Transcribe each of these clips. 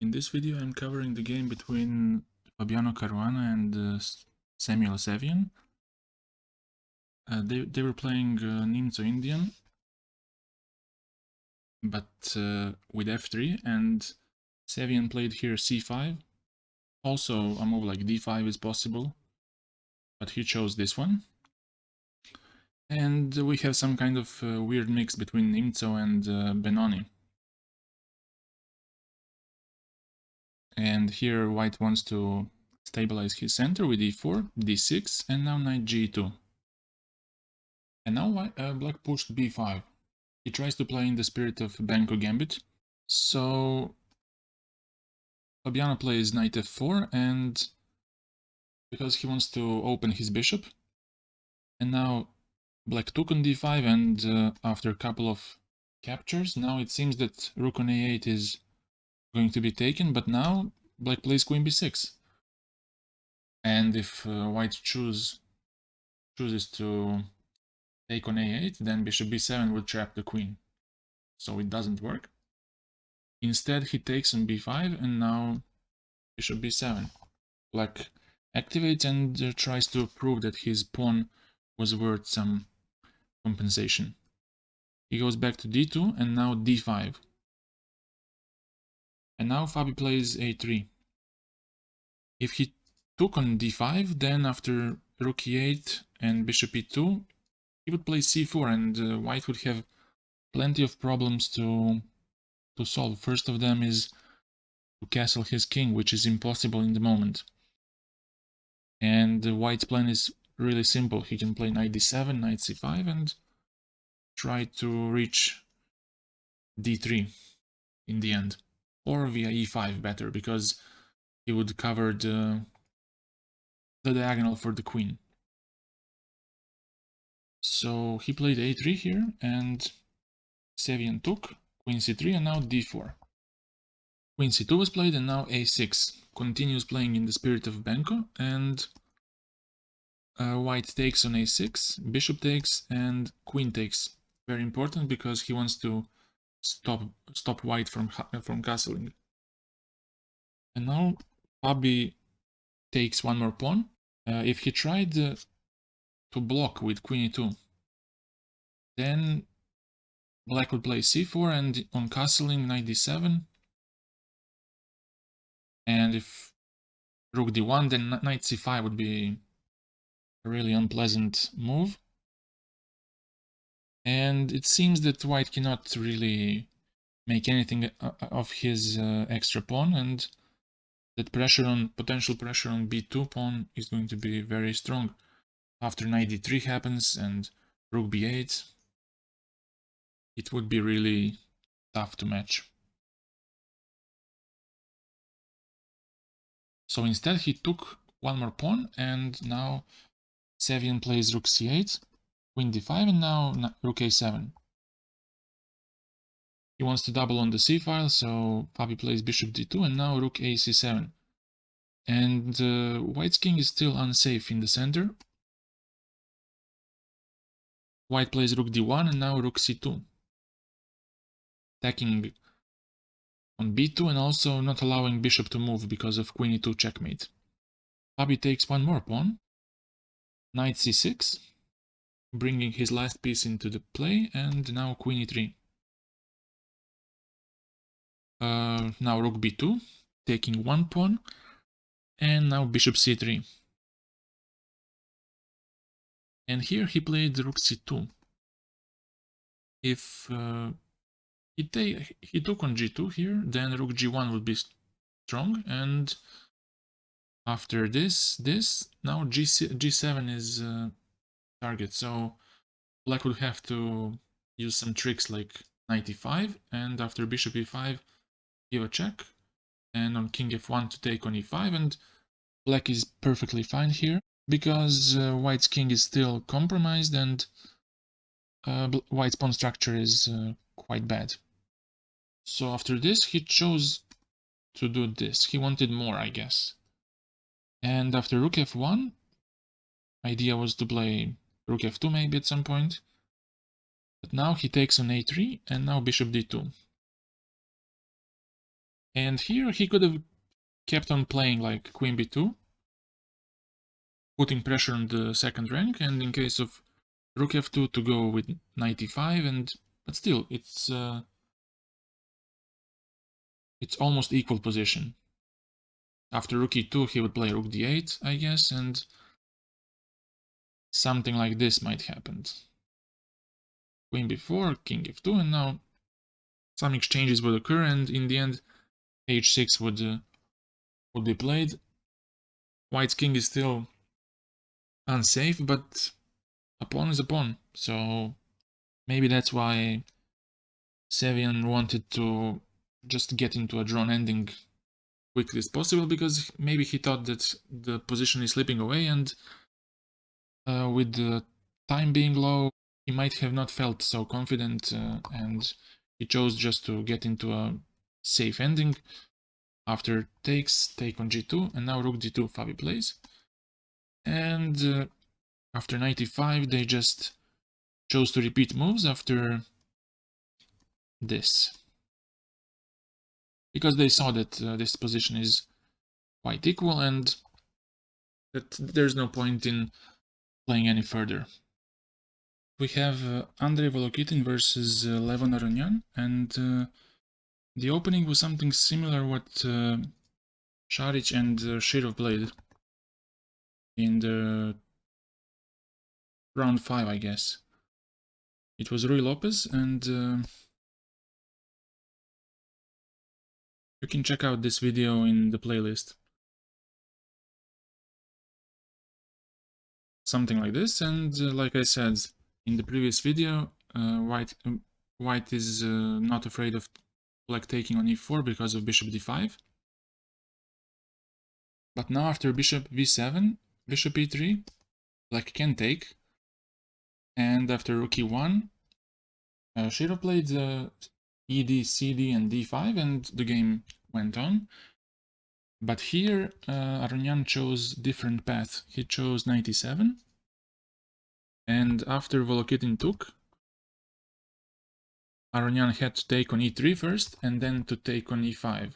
In this video I'm covering the game between Fabiano Caruana and Samuel Sevian. They were playing Nimzo Indian, but with f3, and Sevian played here c5. Also a move like d5 is possible, but he chose this one. And we have some kind of weird mix between Nimzo and Benoni. And here white wants to stabilize his center with e4, d6, and now knight g2. And now black pushed b5. He tries to play in the spirit of Benko Gambit. So Fabiano plays knight f4, and because he wants to open his bishop. And now black took on d5, and after a couple of captures, now it seems that rook on a8 is going to be taken, but now black plays queen b6. And if white chooses to take on a8, then bishop b7 will trap the queen. So it doesn't work. Instead, he takes on b5, and now bishop b7. Black activates and tries to prove that his pawn was worth some compensation. He goes back to d2, and now d5. And now Fabi plays a3. If he took on d5, then after rook e8 and bishop e2, he would play c4, and white would have plenty of problems to solve. First of them is to castle his king, which is impossible in the moment. And white's plan is really simple. He can play knight d7, knight c5, and try to reach d3 in the end. Or via e5 better, because he would cover the diagonal for the queen. So he played a3 here, and Sevian took, queen c3, and now d4. Queen c2 was played, and now a6. Continues playing in the spirit of Benko, and white takes on a6, bishop takes, and queen takes. Very important because he wants to stop white from castling. And now Fabi takes one more pawn. If he tried to block with queen e2, then black would play c4, and on castling knight d7. And if rook d1, then knight c5 would be a really unpleasant move. And it seems that white cannot really make anything of his extra pawn, and that potential pressure on b2 pawn is going to be very strong. After knight d3 happens and rook b8, it would be really tough to match. So instead he took one more pawn, and now Sevian plays rook c8, queen d5, and now rook a7. He wants to double on the c-file, so Fabi plays bishop d2, and now rook a c7. And white's king is still unsafe in the center. White plays rook d1, and now rook c2. Attacking on b2, and also not allowing bishop to move because of queen e2 checkmate. Fabi takes one more pawn, knight c6, bringing his last piece into the play, and now queen e3. Now rook b2, taking one pawn, and now bishop c3. And here he played rook c2. If he took on g2 here, then rook g1 would be strong, and after this, now g7 is target, so black would have to use some tricks like knight e5, and after bishop e5 give a check, and on king f1 to take on e5, and black is perfectly fine here because white's king is still compromised, and white's pawn structure is quite bad. So after this he chose to do this. He wanted more, I guess. And after rook f1, idea was to play rook f2 maybe at some point. But now he takes on a3, and now bishop d2. And here he could have kept on playing like queen b2, putting pressure on the second rank, and in case of rook f2 to go with knight e5, and but still it's almost equal position. After rook e2 he would play rook d8, I guess, and something like this might happen. Queen b4, king f2, and now some exchanges would occur, and in the end h6 would be played. White's king is still unsafe, but a pawn is a pawn, so maybe that's why Sevian wanted to just get into a drawn ending quickly as possible, because maybe he thought that the position is slipping away, and with the time being low, he might have not felt so confident, and he chose just to get into a safe ending. After takes, take on g2, and now rook d2, Fabi plays. And after knight e5, they just chose to repeat moves after this, because they saw that this position is quite equal and that there's no point in playing any further. We have Andrei Volokitin versus Levon Aronian, and the opening was something similar what Šarić and Shirov played in the round 5, I guess. It was Rui Lopez, and you can check out this video in the playlist. Something like this, and like I said in the previous video, White is not afraid of black taking on e4 because of bishop d5. But now after bishop v7, bishop e3, black can take, and after rook e1, Shiro played ed, cd, and d5, and the game went on. But here Aronian chose different path. He chose knight e7, and after Volokitin took, Aronian had to take on e3 first, and then to take on e5.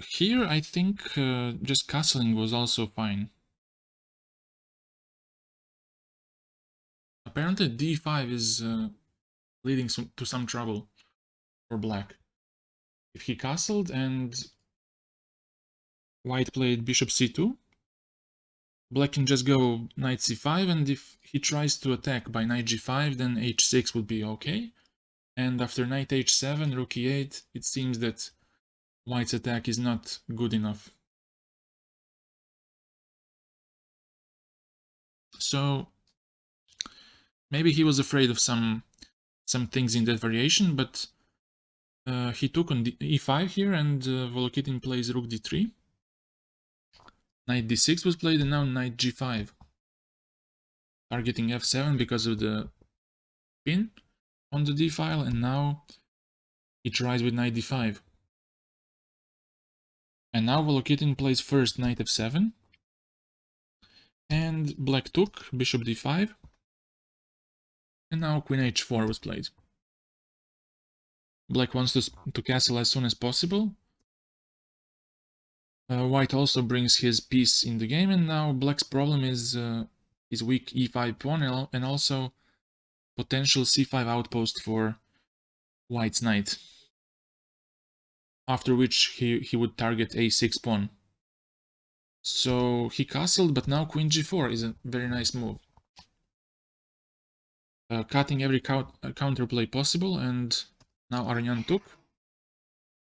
Here I think just castling was also fine. Apparently d5 is leading to some trouble for black. If he castled and white played bishop c2, black can just go knight c5, and if he tries to attack by knight g5, then h6 would be okay. And after knight h7, rook e8, it seems that white's attack is not good enough. So maybe he was afraid of some things in that variation, but he took on e5 here, and Volokitin plays rook d3. Knight d6 was played, and now knight g5. Targeting f7 because of the pin on the d file, and now he tries with knight d5. And now Volokitin plays first knight f7, and black took, bishop d5, and now queen h4 was played. Black wants to castle as soon as possible. White also brings his piece in the game, and now black's problem is his weak e5 pawn, and also potential c5 outpost for white's knight, after which he would target a6 pawn. So he castled, but now queen g4 is a very nice move. Cutting every counterplay possible, and now Aronian took,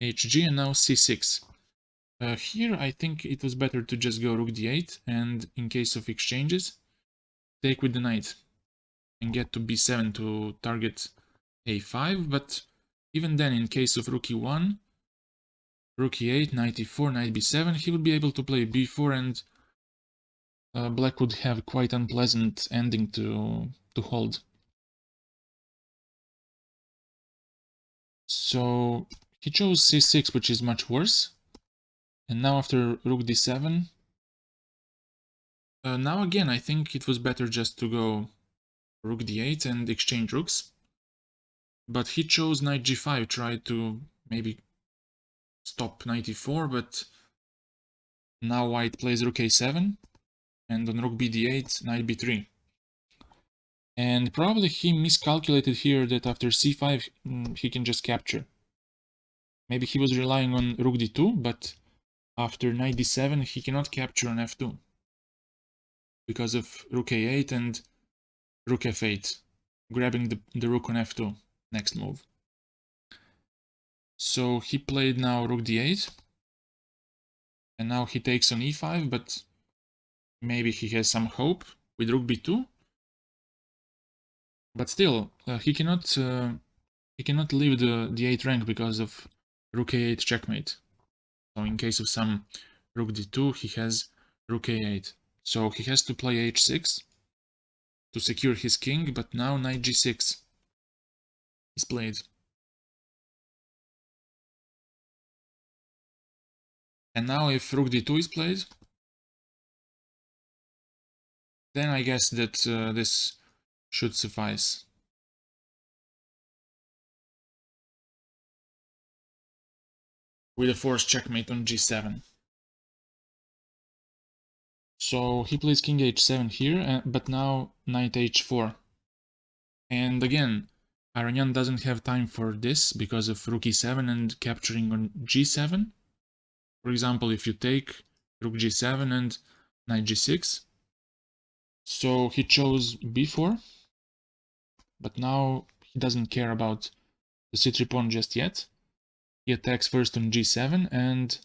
hg, and now c6. Here I think it was better to just go rook d8, and in case of exchanges, take with the knight and get to b7 to target a5, but even then, in case of rook e1, rook e8, knight e4, knight b7, he would be able to play b4, and black would have quite unpleasant ending to hold. So he chose c6, which is much worse, and now after rook d7, Now again, I think it was better just to go rook d8 and exchange rooks. But he chose knight g5, tried to maybe stop knight e4, but now white plays rook a7, and on rook bd8, knight b3. And probably he miscalculated here that after c5 he can just capture. Maybe he was relying on rook d2, but after knight d7 he cannot capture on f2 because of rook a8 and rook f8, grabbing the rook on f2, next move. So he played now rook d8, and now he takes on e5, but maybe he has some hope with rook b2. But still, he cannot leave the d8 rank because of rook a8 checkmate. So in case of some rook d2, he has rook a8. So he has to play h6 to secure his king, but now knight g6 is played. And now if rook d2 is played, then I guess that this should suffice. With a forced checkmate on g7. So he plays king h7 here, but now knight h4. And again, Aronian doesn't have time for this because of rook e7 and capturing on g7. For example, if you take rook g7 and knight g6. So he chose b4, but now he doesn't care about the c3 pawn just yet. He attacks first on g7, and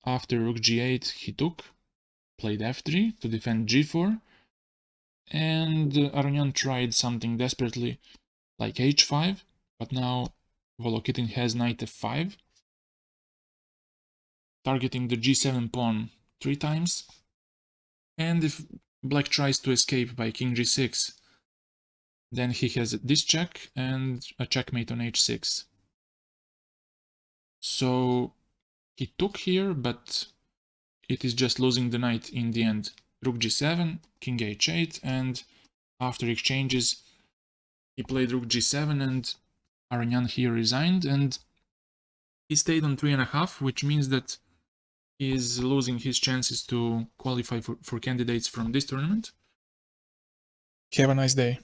after rook g8 he took, played f3 to defend g4, and Aronian tried something desperately like h5, but now Volokitin has knight f5, targeting the g7 pawn 3 times, and if black tries to escape by king g6, then he has this check and a checkmate on h6. So he took here, but it is just losing the knight in the end. Rook g7, king h8, and after exchanges he played rook g7 and Aronian here resigned, and he stayed on 3.5, which means that he is losing his chances to qualify for candidates from this tournament. Have a nice day.